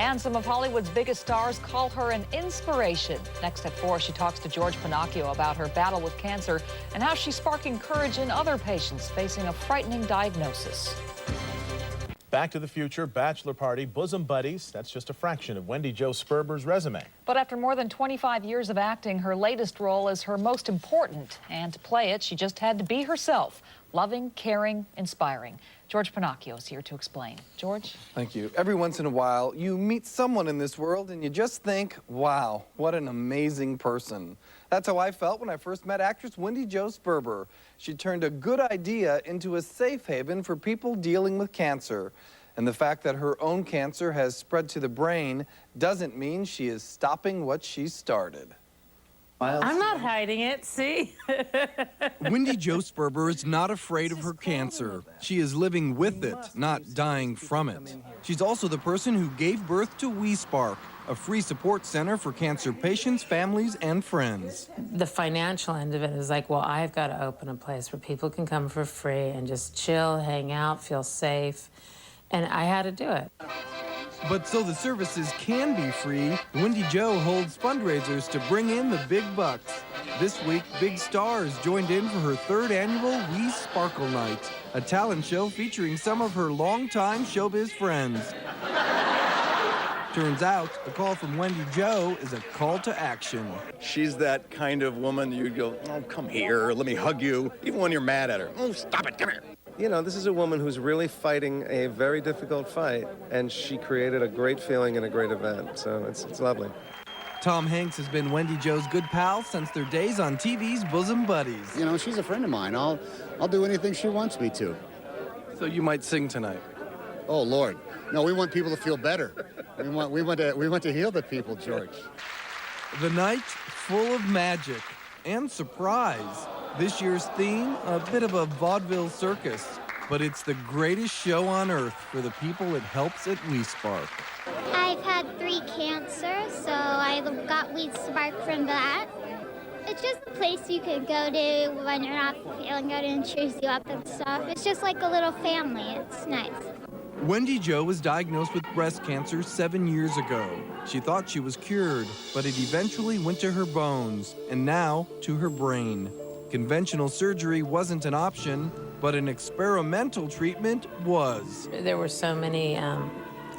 And some of Hollywood's biggest stars call her an inspiration. Next at 4, she talks to George Pannacchio about her battle with cancer and how she's sparking courage in other patients facing a frightening diagnosis. Back to the Future, Bachelor Party, Bosom Buddies. That's just a fraction of Wendy Jo Sperber's resume. But after more than 25 years of acting, her latest role is her most important. And to play it, she just had to be herself. Loving, caring, inspiring. George Pannacchio is here to explain. George? Thank you. Every once in a while, you meet someone in this world and you just think, wow, what an amazing person. That's how I felt when I first met actress Wendy Jo Sperber. She turned a good idea into a safe haven for people dealing with cancer. And the fact that her own cancer has spread to the brain doesn't mean she is stopping what she started. I'm not hiding it, see? Wendy Jo Sperber is not afraid of her cancer. She is living with it, not dying from it. She's also the person who gave birth to WeSpark, a free support center for cancer patients, families, and friends. The financial end of it is like, well, I've got to open a place where people can come for free and just chill, hang out, feel safe. And I had to do it. But so the services can be free, Wendy Jo holds fundraisers to bring in the big bucks. This week, big stars joined in for her 3rd annual We Sparkle Night, a talent show featuring some of her longtime showbiz friends. Turns out, a call from Wendy Jo is a call to action. She's that kind of woman you'd go, oh, come here, let me hug you, even when you're mad at her. Oh, stop it, come here. You know, this is a woman who's really fighting a very difficult fight, and she created a great feeling and a great event, so it's lovely. Tom Hanks has been Wendy Jo's good pal since their days on TV's Bosom Buddies. You know, she's a friend of mine. I'll do anything she wants me to. So you might sing tonight. Oh, Lord. No, we want people to feel better. We want to heal the people, George. The night full of magic and surprise. This year's theme, a bit of a vaudeville circus, but it's the greatest show on earth for the people it helps at WeSpark. I've had 3 cancers, so I got WeSpark from that. It's just a place you could go to when you're not feeling good and cheers you up and stuff. It's just like a little family. It's nice. Wendy Jo was diagnosed with breast cancer 7 years ago. She thought she was cured, but it eventually went to her bones, and now to her brain. Conventional surgery wasn't an option, but an experimental treatment was. There were so many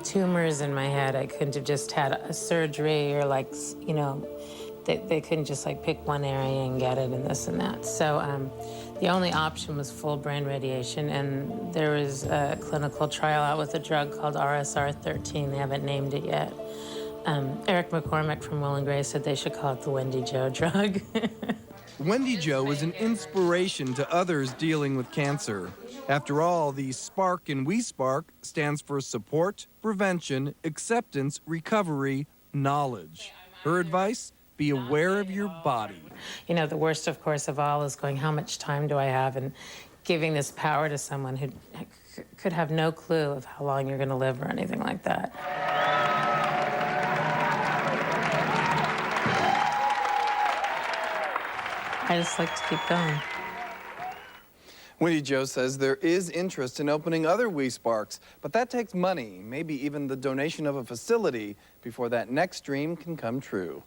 tumors in my head. I couldn't have just had a surgery or like, you know, they couldn't just like pick one area and get it and this and that. So the only option was full brain radiation, and there was a clinical trial out with a drug called RSR-13. They haven't named it yet. Eric McCormick from Will & Grace said they should call it the Wendy Jo drug. Wendy Jo is an inspiration to others dealing with cancer. After all, the SPARK in WeSpark stands for support, prevention, acceptance, recovery, knowledge. Her advice? Be aware of your body. You know, the worst, of course, of all is going, how much time do I have? And giving this power to someone who could have no clue of how long you're going to live or anything like that. I just like to keep going. Wendy Jo says there is interest in opening other WeSparks, but that takes money, maybe even the donation of a facility, before that next dream can come true.